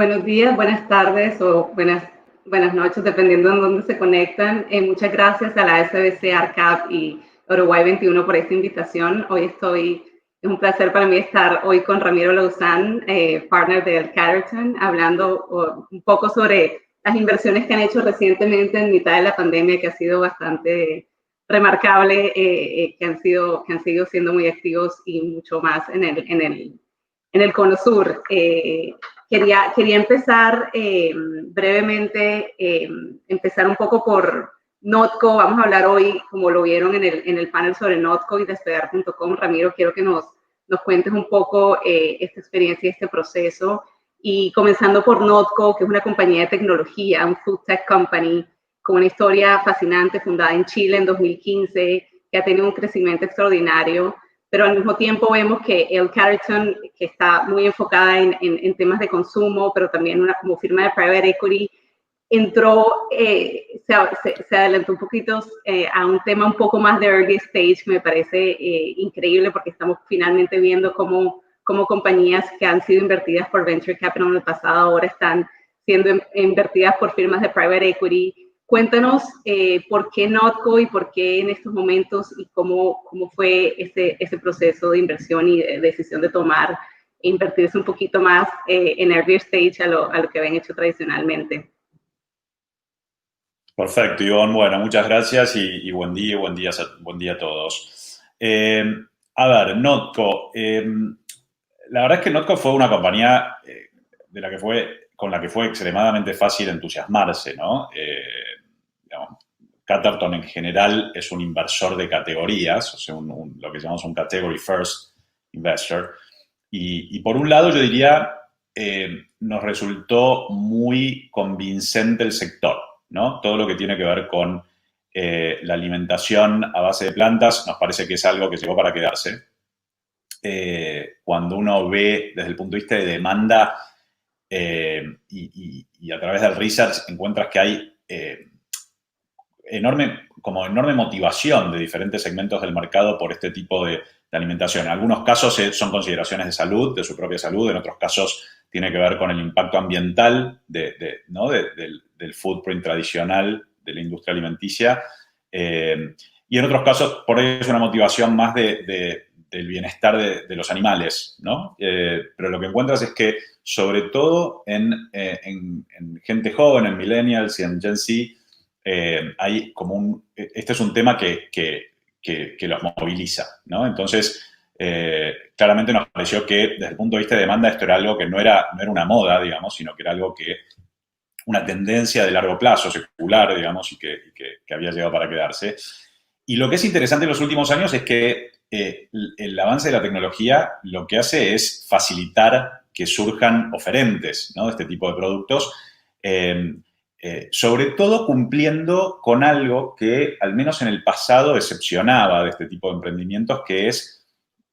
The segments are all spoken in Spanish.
buenos días, buenas tardes o buenas noches, dependiendo en dónde se conectan. Muchas gracias a la SBC ARCAP y Uruguay 21 por esta invitación. Es un placer para mí estar hoy con Ramiro Lauzán, partner del Catterton, hablando un poco sobre las inversiones que han hecho recientemente en mitad de la pandemia, que ha sido bastante remarcable, que han seguido siendo muy activos y mucho más en el Cono Sur. Quería empezar brevemente, empezar un poco por Notco. Vamos a hablar hoy, como lo vieron en el panel sobre Notco y despegar.com. Ramiro, quiero que nos cuentes un poco esta experiencia y este proceso. Y comenzando por Notco, que es una compañía de tecnología, un food tech company, con una historia fascinante, fundada en Chile en 2015, que ha tenido un crecimiento extraordinario, pero al mismo tiempo vemos que el Catterton, que está muy enfocada en temas de consumo, pero también como firma de private equity, entró, se adelantó un poquito a un tema un poco más de early stage, que me parece increíble, porque estamos finalmente viendo cómo compañías que han sido invertidas por venture capital en el pasado ahora están siendo invertidas por firmas de private equity. Cuéntanos por qué Notco y por qué en estos momentos y cómo fue ese proceso de inversión y de decisión de tomar e invertirse un poquito más en early stage a lo que habían hecho tradicionalmente. Perfecto, Ivonne. Bueno, muchas gracias y buen día a todos. A ver, Notco. La verdad es que Notco fue una compañía con la que fue extremadamente fácil entusiasmarse, ¿no? Digamos, Catterton en general es un inversor de categorías, o sea, lo que llamamos un category first investor. Y por un lado yo diría, nos resultó muy convincente el sector, ¿no? Todo lo que tiene que ver con la alimentación a base de plantas nos parece que es algo que llegó para quedarse. Cuando uno ve desde el punto de vista de demanda y a través del research encuentras que hay enorme motivación de diferentes segmentos del mercado por este tipo de alimentación. En algunos casos son consideraciones de salud, de su propia salud, en otros casos tiene que ver con el impacto ambiental del footprint tradicional de la industria alimenticia. Y en otros casos, por ahí es una motivación más del bienestar de los animales, ¿no? Pero lo que encuentras es que, sobre todo en gente joven, en millennials y en Gen Z, hay como este es un tema que los moviliza, ¿no? Entonces, claramente nos pareció que desde el punto de vista de demanda esto era algo que no era una moda, digamos, sino que era algo una tendencia de largo plazo, secular, digamos, y que había llegado para quedarse. Y lo que es interesante en los últimos años es que el avance de la tecnología lo que hace es facilitar que surjan oferentes, ¿no?, de este tipo de productos, sobre todo cumpliendo con algo que, al menos en el pasado, decepcionaba de este tipo de emprendimientos, que es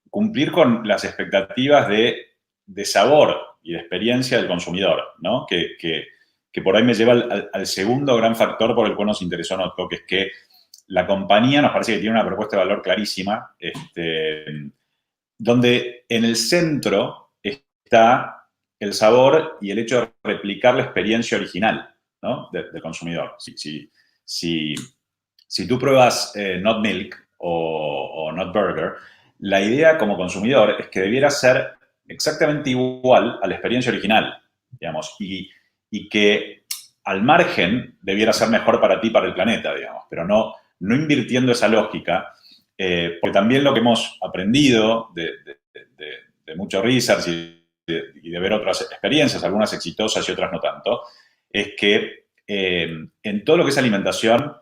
cumplir con las expectativas de sabor y de experiencia del consumidor, ¿no? Que por ahí me lleva al segundo gran factor por el cual nos interesó Notco, que es que la compañía nos parece que tiene una propuesta de valor clarísima, donde en el centro está el sabor y el hecho de replicar la experiencia original, ¿no?, del consumidor. Si tú pruebas Not Milk o Not Burger, la idea como consumidor es que debiera ser exactamente igual a la experiencia original, digamos, y que al margen debiera ser mejor para ti y para el planeta, digamos, pero no invirtiendo esa lógica, porque también lo que hemos aprendido de mucho research y de ver otras experiencias, algunas exitosas y otras no tanto, es que en todo lo que es alimentación,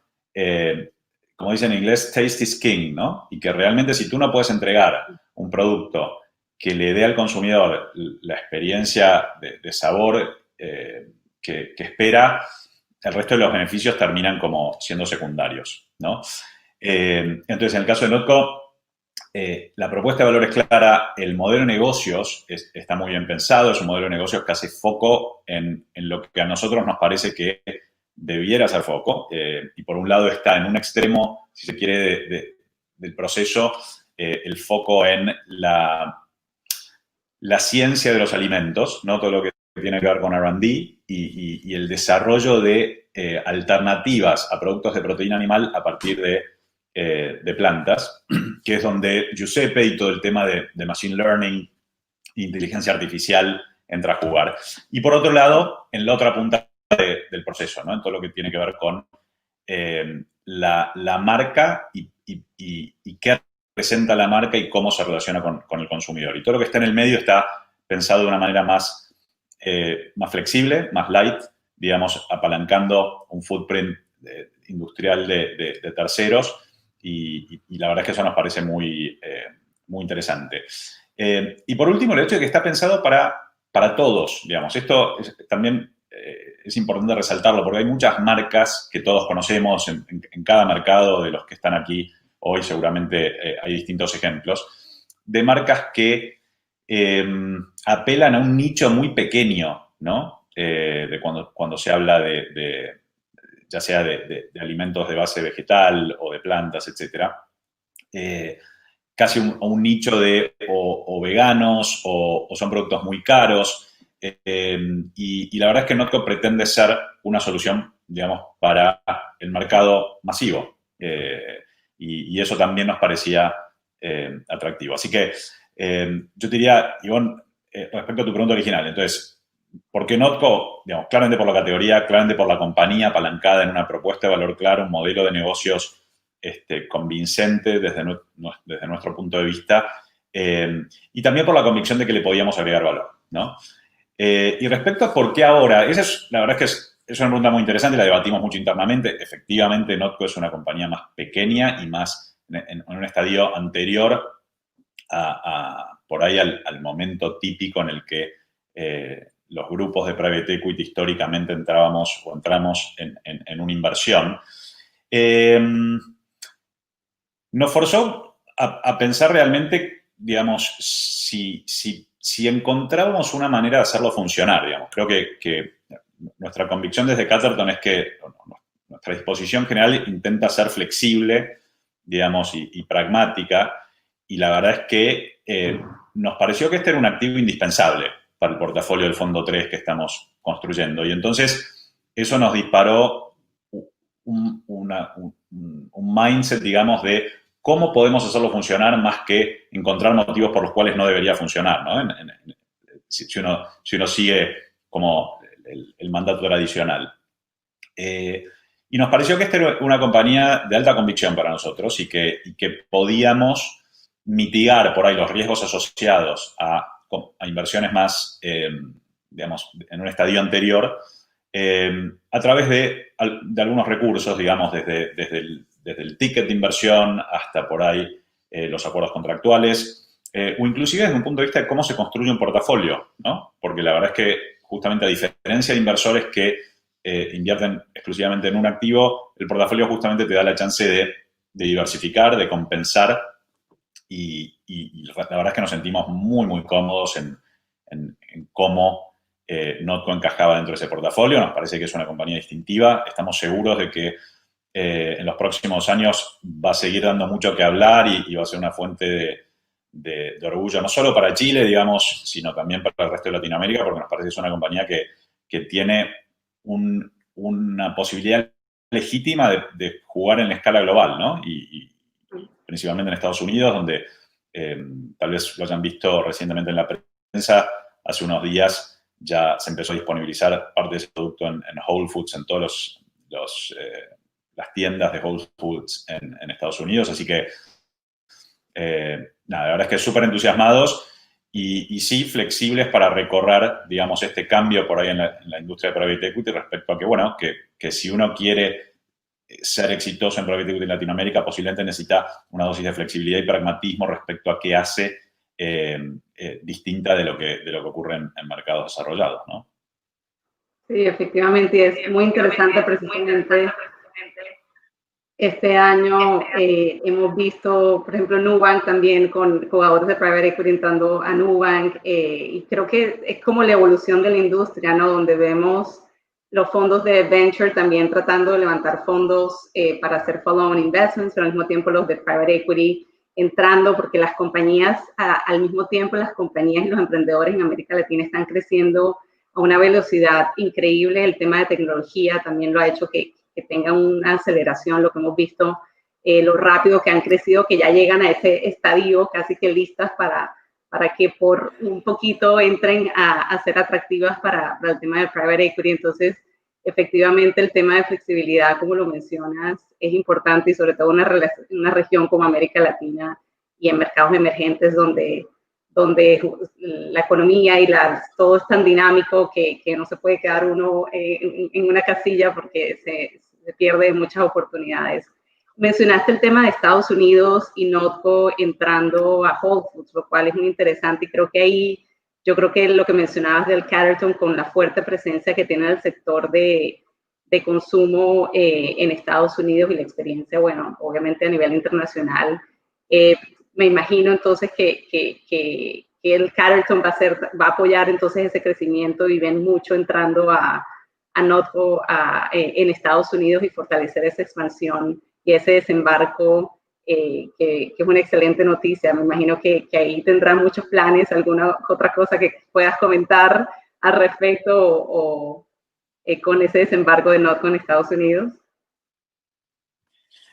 como dicen en inglés, taste is king, ¿no? Y que realmente si tú no puedes entregar un producto que le dé al consumidor la experiencia de sabor que espera, el resto de los beneficios terminan como siendo secundarios, ¿no? Entonces, en el caso de Notco, la propuesta de valor es clara, el modelo de negocios está muy bien pensado, es un modelo de negocios que hace foco en lo que a nosotros nos parece que debiera ser foco, y por un lado está en un extremo, si se quiere, del proceso, el foco en la ciencia de los alimentos, ¿no? Todo lo que tiene que ver con R&D y el desarrollo de alternativas a productos de proteína animal a partir de plantas, que es donde Giuseppe y todo el tema de Machine Learning, inteligencia artificial, entra a jugar. Y por otro lado, en la otra punta del proceso, ¿no? En todo lo que tiene que ver con la marca y qué representa la marca y cómo se relaciona con el consumidor. Y todo lo que está en el medio está pensado de una manera más flexible, más light, digamos, apalancando un footprint industrial de terceros. Y la verdad es que eso nos parece muy interesante. Y por último, el hecho de que está pensado para todos, digamos. Esto también es importante resaltarlo porque hay muchas marcas que todos conocemos en cada mercado de los que están aquí hoy. Seguramente hay distintos ejemplos de marcas que apelan a un nicho muy pequeño, ¿no? De cuando se habla ya sea de alimentos de base vegetal o de plantas, etcétera. Casi un nicho de o veganos o son productos muy caros. Y la verdad es que Notco pretende ser una solución, digamos, para el mercado masivo. Y eso también nos parecía atractivo. Así que yo te diría, Ivonne, respecto a tu pregunta original, entonces, ¿por qué Notco? Digamos, claramente por la categoría, claramente por la compañía apalancada en una propuesta de valor claro, un modelo de negocios convincente desde nuestro punto de vista, y también por la convicción de que le podíamos agregar valor, ¿no? Y respecto a por qué ahora, la verdad es que es una pregunta muy interesante, la debatimos mucho internamente. Efectivamente, Notco es una compañía más pequeña y más en un estadio anterior por ahí al momento típico en el que los grupos de private equity históricamente entramos o entramos en una inversión. Nos forzó a pensar realmente, digamos, si encontrábamos una manera de hacerlo funcionar, digamos. Creo que nuestra convicción desde Catterton es que nuestra disposición general intenta ser flexible, digamos, y pragmática, y la verdad es que nos pareció que este era un activo indispensable para el portafolio del Fondo 3 que estamos construyendo. Y entonces eso nos disparó un mindset, digamos, de cómo podemos hacerlo funcionar más que encontrar motivos por los cuales no debería funcionar, ¿no? Si uno sigue como el mandato tradicional. Y nos pareció que esta era una compañía de alta convicción para nosotros y que podíamos mitigar por ahí los riesgos asociados a inversiones más, digamos, en un estadio anterior, a través de algunos recursos, digamos, desde el ticket de inversión hasta por ahí los acuerdos contractuales, o inclusive desde un punto de vista de cómo se construye un portafolio, ¿no? Porque la verdad es que justamente a diferencia de inversores que invierten exclusivamente en un activo, el portafolio justamente te da la chance de diversificar, de compensar y la verdad es que nos sentimos muy, muy cómodos en cómo Notco encajaba dentro de ese portafolio. Nos parece que es una compañía distintiva. Estamos seguros de que en los próximos años va a seguir dando mucho que hablar y va a ser una fuente de orgullo, no solo para Chile, digamos, sino también para el resto de Latinoamérica, porque nos parece que es una compañía que tiene una posibilidad legítima de jugar en la escala global, ¿no? Y principalmente en Estados Unidos, donde tal vez lo hayan visto recientemente en la prensa, hace unos días ya se empezó a disponibilizar parte de ese producto en Whole Foods, en todas las tiendas de Whole Foods en Estados Unidos. Así que, nada, la verdad es que súper entusiasmados y sí flexibles para recorrer, digamos, este cambio por ahí en la industria de private equity respecto a que, bueno, que si uno quiere ser exitoso en private equity en Latinoamérica, posiblemente necesita una dosis de flexibilidad y pragmatismo respecto a qué hace distinta de lo que ocurre en mercados desarrollados, ¿no? Sí, efectivamente, es muy interesante precisamente. Este año hemos visto, por ejemplo, Nubank también con jugadores de private equity entrando a Nubank, y creo que es como la evolución de la industria, ¿no? Donde vemos los fondos de venture también tratando de levantar fondos para hacer follow-on investments, pero al mismo tiempo los de private equity entrando, porque las compañías, al mismo tiempo las compañías y los emprendedores en América Latina están creciendo a una velocidad increíble. El tema de tecnología también lo ha hecho que tenga una aceleración, lo que hemos visto, lo rápido que han crecido, que ya llegan a ese estadio casi que listas para que por un poquito entren a ser atractivas para el tema de private equity. Entonces, efectivamente, el tema de flexibilidad, como lo mencionas, es importante, y sobre todo en una región como América Latina y en mercados emergentes donde la economía y todo es tan dinámico que no se puede quedar uno en una casilla porque se pierde muchas oportunidades. Mencionaste el tema de Estados Unidos y Notco entrando a Whole Foods, lo cual es muy interesante, y creo que ahí, yo creo que lo que mencionabas del Catterton, con la fuerte presencia que tiene el sector de consumo en Estados Unidos y la experiencia, bueno, obviamente a nivel internacional, me imagino entonces que el Catterton va a apoyar entonces ese crecimiento, y ven mucho entrando a Notco en Estados Unidos y fortalecer esa expansión y ese desembarco, que es una excelente noticia. Me imagino que ahí tendrán muchos planes. ¿Alguna otra cosa que puedas comentar al respecto o con ese desembarco de Notco en Estados Unidos?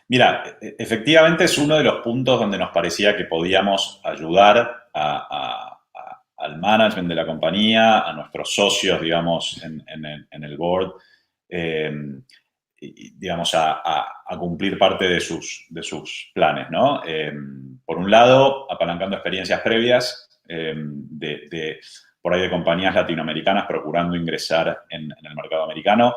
Mira, efectivamente es uno de los puntos donde nos parecía que podíamos ayudar al management de la compañía, a nuestros socios, digamos, en el board, digamos, a cumplir parte de sus planes, ¿no? Por un lado, apalancando experiencias previas por ahí de compañías latinoamericanas procurando ingresar en el mercado americano.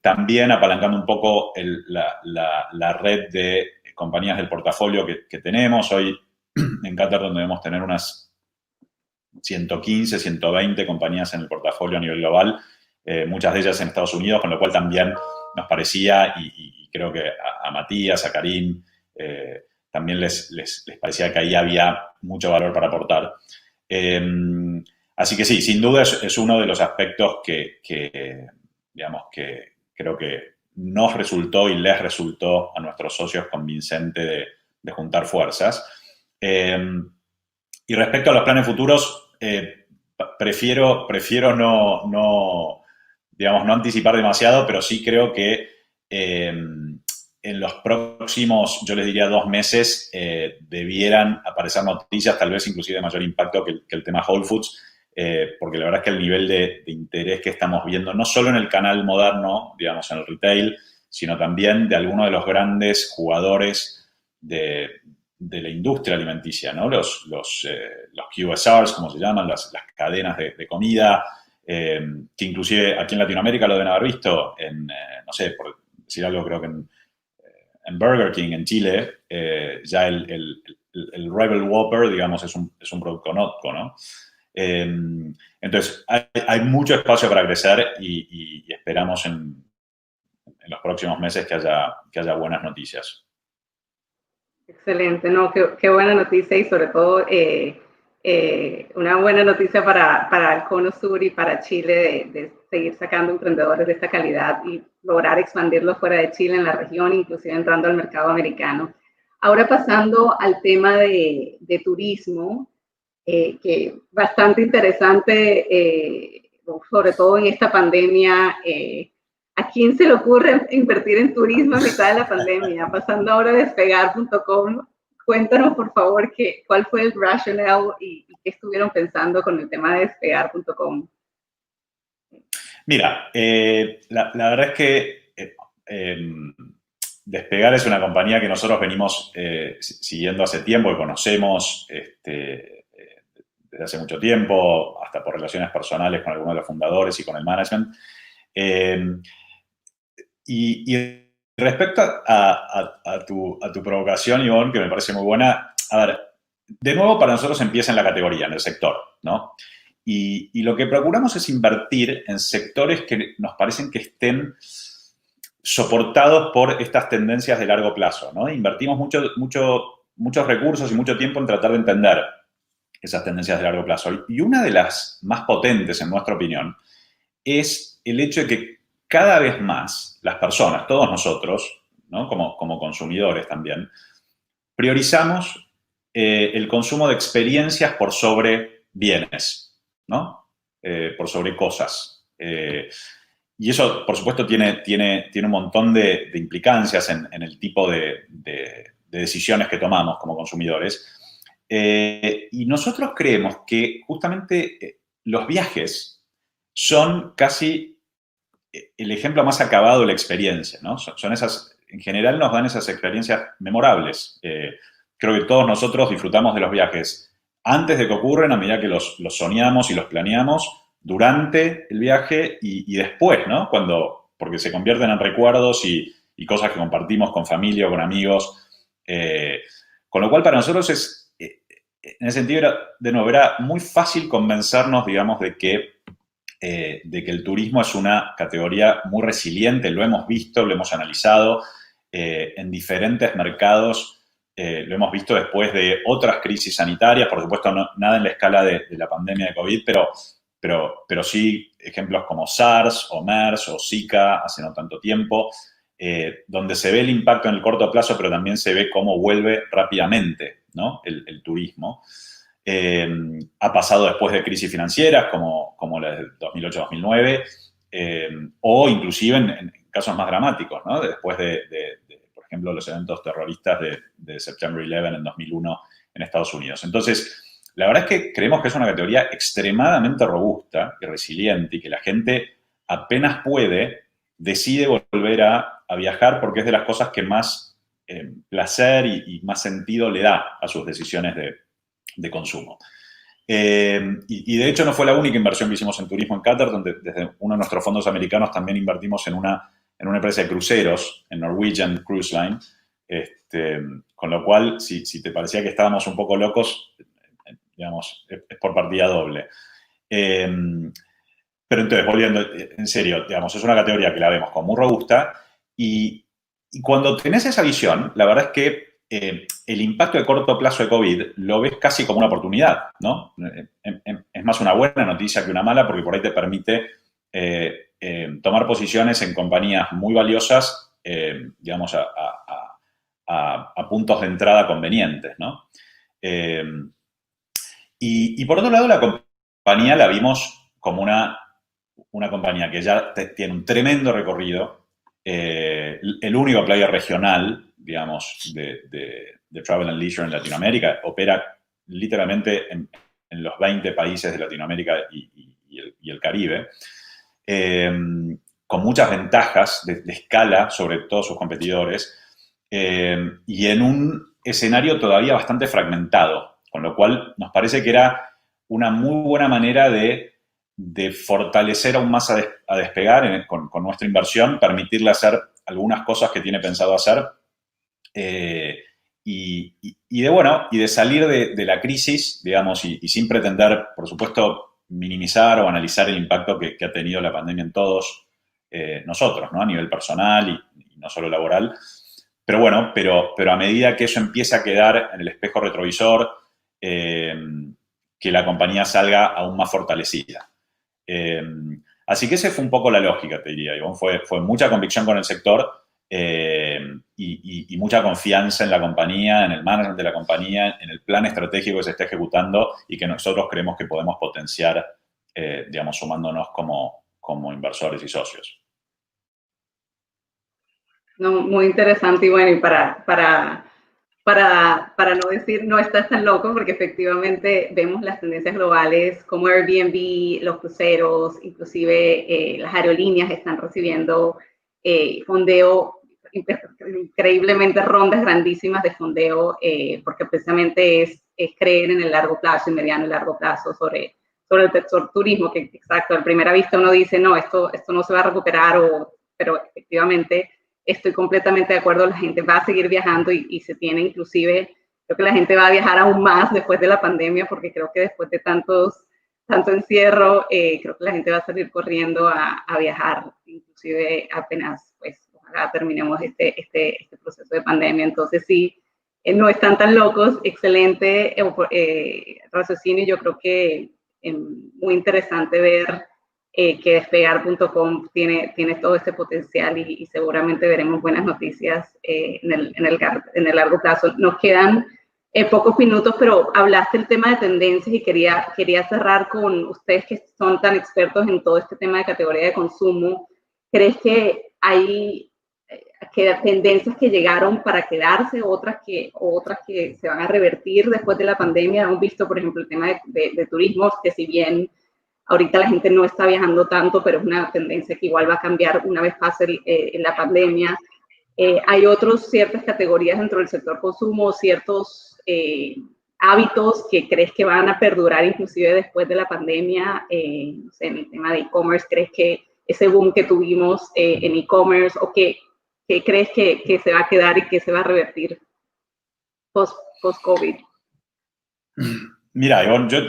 También apalancando un poco la red de compañías del portafolio que tenemos. Hoy en Catterton debemos tener unas 115, 120 compañías en el portafolio a nivel global, muchas de ellas en Estados Unidos, con lo cual también nos parecía, y creo que a Matías, a Karim, también les parecía que ahí había mucho valor para aportar. Así que sí, sin duda es uno de los aspectos digamos, que creo que nos resultó y les resultó a nuestros socios convincente de juntar fuerzas. Y respecto a los planes futuros, prefiero digamos, no anticipar demasiado, pero sí creo que en los próximos, yo les diría 2 meses, debieran aparecer noticias, tal vez inclusive de mayor impacto que el tema Whole Foods, porque la verdad es que el nivel de interés que estamos viendo, no solo en el canal moderno, digamos, en el retail, sino también de algunos de los grandes jugadores de la industria alimenticia, ¿no? Los QSRs, como se llaman, las cadenas de comida, que inclusive aquí en Latinoamérica lo deben haber visto, no sé, por decir algo, creo que en Burger King en Chile, ya el Rebel Whopper, digamos, es un producto Notco, ¿no? Entonces, hay mucho espacio para crecer y esperamos en los próximos meses que haya buenas noticias. Excelente, no, qué buena noticia, y sobre todo una buena noticia para el Cono Sur y para Chile de seguir sacando emprendedores de esta calidad y lograr expandirlos fuera de Chile, en la región, inclusive entrando al mercado americano. Ahora pasando al tema de turismo, que bastante interesante, sobre todo en esta pandemia. ¿A quién se le ocurre invertir en turismo a mitad de la pandemia? Pasando ahora a Despegar.com, cuéntanos por favor cuál fue el rationale y qué estuvieron pensando con el tema de Despegar.com. Mira, la verdad es que Despegar es una compañía que nosotros venimos siguiendo hace tiempo, que conocemos desde hace mucho tiempo, hasta por relaciones personales con algunos de los fundadores y con el management. Y respecto a tu provocación, Ivonne, que me parece muy buena, a ver, de nuevo para nosotros empieza en la categoría, en el sector, ¿no? Y lo que procuramos es invertir en sectores que nos parecen que estén soportados por estas tendencias de largo plazo, ¿no? Invertimos muchos recursos y mucho tiempo en tratar de entender esas tendencias de largo plazo. Y una de las más potentes, en nuestra opinión, es el hecho de que cada vez más las personas, todos nosotros, ¿no? como consumidores también, priorizamos el consumo de experiencias por sobre bienes, ¿no? por sobre cosas. Y eso, por supuesto, tiene un montón de implicancias en el tipo de decisiones que tomamos como consumidores. Y nosotros creemos que justamente los viajes son casi el ejemplo más acabado de la experiencia, ¿no? Son esas, en general nos dan esas experiencias memorables. Creo que todos nosotros disfrutamos de los viajes antes de que ocurran, a medida que los soñamos y los planeamos, durante el viaje y después, ¿no? Porque se convierten en recuerdos y cosas que compartimos con familia o con amigos. Con lo cual, para nosotros en ese sentido, de nuevo, era muy fácil convencernos, digamos, de que el turismo es una categoría muy resiliente. Lo hemos visto, lo hemos analizado en diferentes mercados. Lo hemos visto después de otras crisis sanitarias, por supuesto, nada en la escala de la pandemia de COVID, pero sí ejemplos como SARS o MERS o Zika hace no tanto tiempo, donde se ve el impacto en el corto plazo, pero también se ve cómo vuelve rápidamente, ¿no? el turismo. Ha pasado después de crisis financieras como la del 2008-2009, o inclusive en casos más dramáticos, ¿no? Después por ejemplo, los eventos terroristas de September 11 en 2001 en Estados Unidos. Entonces, la verdad es que creemos que es una categoría extremadamente robusta y resiliente y que la gente apenas puede, decide volver a viajar porque es de las cosas que más placer y más sentido le da a sus decisiones de consumo. Y de hecho no fue la única inversión que hicimos en turismo en Qatar, donde desde uno de nuestros fondos americanos también invertimos en una empresa de cruceros, en Norwegian Cruise Line, con lo cual, si te parecía que estábamos un poco locos, digamos, es por partida doble. Pero entonces, volviendo en serio, digamos, es una categoría que la vemos como muy robusta y cuando tenés esa visión, la verdad es que el impacto de corto plazo de COVID lo ves casi como una oportunidad, ¿no? Es más una buena noticia que una mala porque por ahí te permite tomar posiciones en compañías muy valiosas, digamos, a puntos de entrada convenientes, ¿no? Y por otro lado, la compañía la vimos como una compañía que ya tiene un tremendo recorrido, el único player regional, digamos, de Travel and Leisure en Latinoamérica, opera literalmente en los 20 países de Latinoamérica y el Caribe, con muchas ventajas de escala sobre todos sus competidores, y en un escenario todavía bastante fragmentado, con lo cual nos parece que era una muy buena manera de fortalecer aún más a Despegar con nuestra inversión, permitirle hacer algunas cosas que tiene pensado hacer y de salir de la crisis, digamos, y sin pretender, por supuesto, minimizar o analizar el impacto que ha tenido la pandemia en todos nosotros, ¿no? A nivel personal y no solo laboral. Pero bueno, pero a medida que eso empieza a quedar en el espejo retrovisor, que la compañía salga aún más fortalecida. Así que esa fue un poco la lógica, te diría, Ivonne. Fue mucha convicción con el sector y mucha confianza en la compañía, en el management de la compañía, en el plan estratégico que se está ejecutando y que nosotros creemos que podemos potenciar, digamos, sumándonos como inversores y socios. No, muy interesante y bueno, y para no decir no estás tan loco, porque efectivamente vemos las tendencias globales como Airbnb, los cruceros, inclusive las aerolíneas están recibiendo fondeo, increíblemente rondas grandísimas de fondeo, porque precisamente es creer en el largo plazo, en mediano y largo plazo sobre el sector turismo, que exacto, a primera vista uno dice, no, esto no se va a recuperar, pero efectivamente estoy completamente de acuerdo, la gente va a seguir viajando y se tiene inclusive, creo que la gente va a viajar aún más después de la pandemia, porque creo que después de tanto encierro, creo que la gente va a salir corriendo a viajar, inclusive apenas pues terminemos este proceso de pandemia. Entonces sí, no están tan locos, excelente raciocinio. Yo creo que muy interesante ver que Despegar.com tiene todo este potencial y seguramente veremos buenas noticias en el largo plazo. Nos quedan pocos minutos, pero hablaste el tema de tendencias y quería cerrar con ustedes que son tan expertos en todo este tema de categoría de consumo. ¿Crees que hay tendencias que llegaron para quedarse, otras que se van a revertir después de la pandemia? Hemos visto, por ejemplo, el tema de turismo, que si bien ahorita la gente no está viajando tanto, pero es una tendencia que igual va a cambiar una vez pase la pandemia. Hay ciertas categorías dentro del sector consumo, ciertos hábitos que crees que van a perdurar inclusive después de la pandemia. No sé, en el tema de e-commerce, ¿crees que ese boom que tuvimos en e-commerce o qué crees que se va a quedar y que se va a revertir post-COVID? Mira, Ivonne, yo,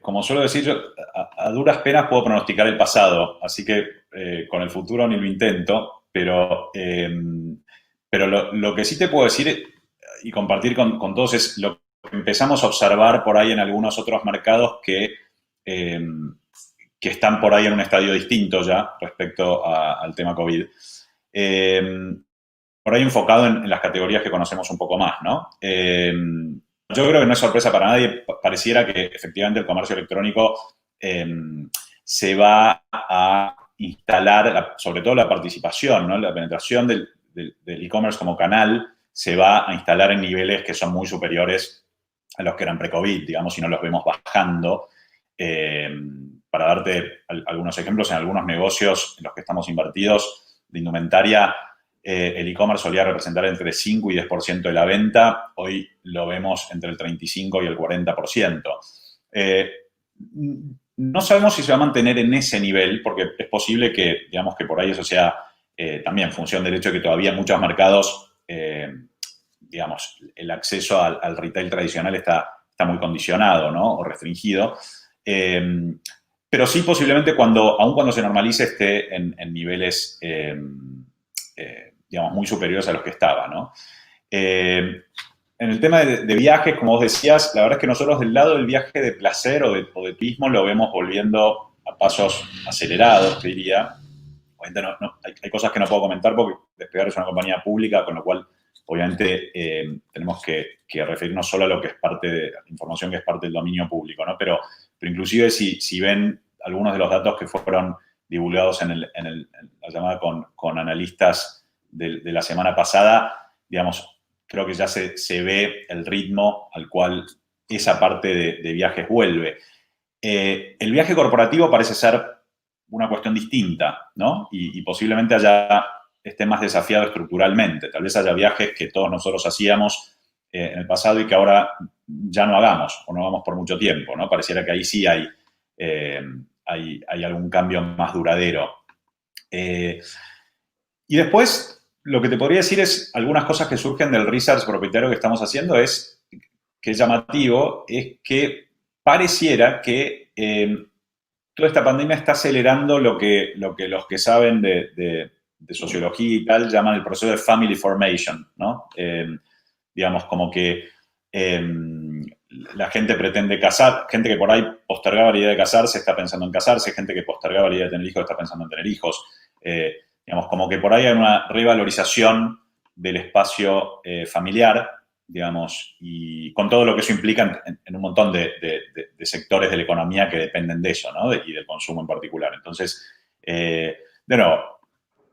como suelo decir, yo a duras penas puedo pronosticar el pasado, así que con el futuro ni lo intento, pero lo que sí te puedo decir y compartir con todos es lo que empezamos a observar por ahí en algunos otros mercados que están por ahí en un estadio distinto ya respecto al tema COVID. Por ahí enfocado en las categorías que conocemos un poco más, ¿no? Yo creo que no es sorpresa para nadie. Pareciera que efectivamente el comercio electrónico se va a instalar, sobre todo la participación, ¿no? La penetración del e-commerce como canal se va a instalar en niveles que son muy superiores a los que eran pre-COVID, digamos, si no los vemos bajando. Para darte algunos ejemplos, en algunos negocios en los que estamos invertidos de indumentaria, el e-commerce solía representar entre 5 y 10% de la venta. Hoy lo vemos entre el 35 y el 40%. No sabemos si se va a mantener en ese nivel, porque es posible que, digamos, que por ahí eso sea también función del hecho de que todavía en muchos mercados, digamos, el acceso al retail tradicional está muy condicionado, ¿no? O restringido. Pero sí, posiblemente, aun cuando se normalice, esté en niveles, digamos, muy superiores a los que estaba, ¿no? En el tema de viajes, como vos decías, la verdad es que nosotros del lado del viaje de placer o de turismo lo vemos volviendo a pasos acelerados, te diría. Hay cosas que no puedo comentar porque Despegar es una compañía pública, con lo cual, obviamente, tenemos que referirnos solo a lo que es parte de la información que es parte del dominio público, ¿no? Pero inclusive si ven algunos de los datos que fueron divulgados en la llamada con analistas de la semana pasada, digamos, creo que ya se ve el ritmo al cual esa parte de viajes vuelve. El viaje corporativo parece ser una cuestión distinta, ¿no? Y posiblemente esté más desafiado estructuralmente. Tal vez haya viajes que todos nosotros hacíamos en el pasado y que ahora ya no hagamos o no hagamos por mucho tiempo, ¿no? Pareciera que ahí sí hay algún cambio más duradero. Y después, lo que te podría decir es algunas cosas que surgen del research propietario que estamos haciendo que es llamativo, es que pareciera que toda esta pandemia está acelerando lo que los que saben de sociología y tal llaman el proceso de family formation, ¿no? Digamos, como que la gente pretende casar, gente que por ahí postergaba la idea de casarse está pensando en casarse, gente que postergaba la idea de tener hijos está pensando en tener hijos. Digamos, como que por ahí hay una revalorización del espacio familiar, digamos, y con todo lo que eso implica en un montón de sectores de la economía que dependen de eso, ¿no? Y del consumo en particular. Entonces, de nuevo,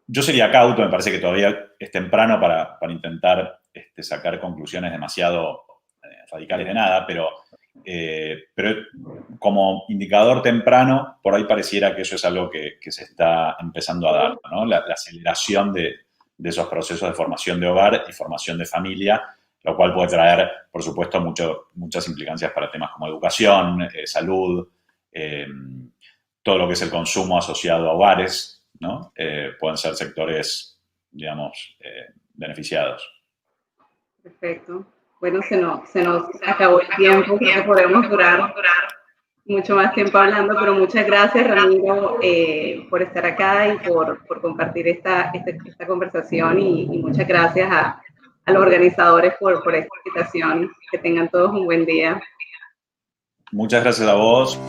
yo sería cauto, me parece que todavía es temprano para intentar sacar conclusiones demasiado radicales de nada, pero como indicador temprano, por ahí pareciera que eso es algo que se está empezando a dar, ¿no? La aceleración de esos procesos de formación de hogar y formación de familia, lo cual puede traer, por supuesto, muchas implicancias para temas como educación, salud, todo lo que es el consumo asociado a hogares, ¿no? Pueden ser sectores, digamos, beneficiados. Perfecto. Bueno, se nos acabó el tiempo, creo que podemos durar mucho más tiempo hablando, pero muchas gracias, Ramiro, por estar acá y por compartir esta conversación y muchas gracias a los organizadores por esta invitación. Que tengan todos un buen día. Muchas gracias a vos.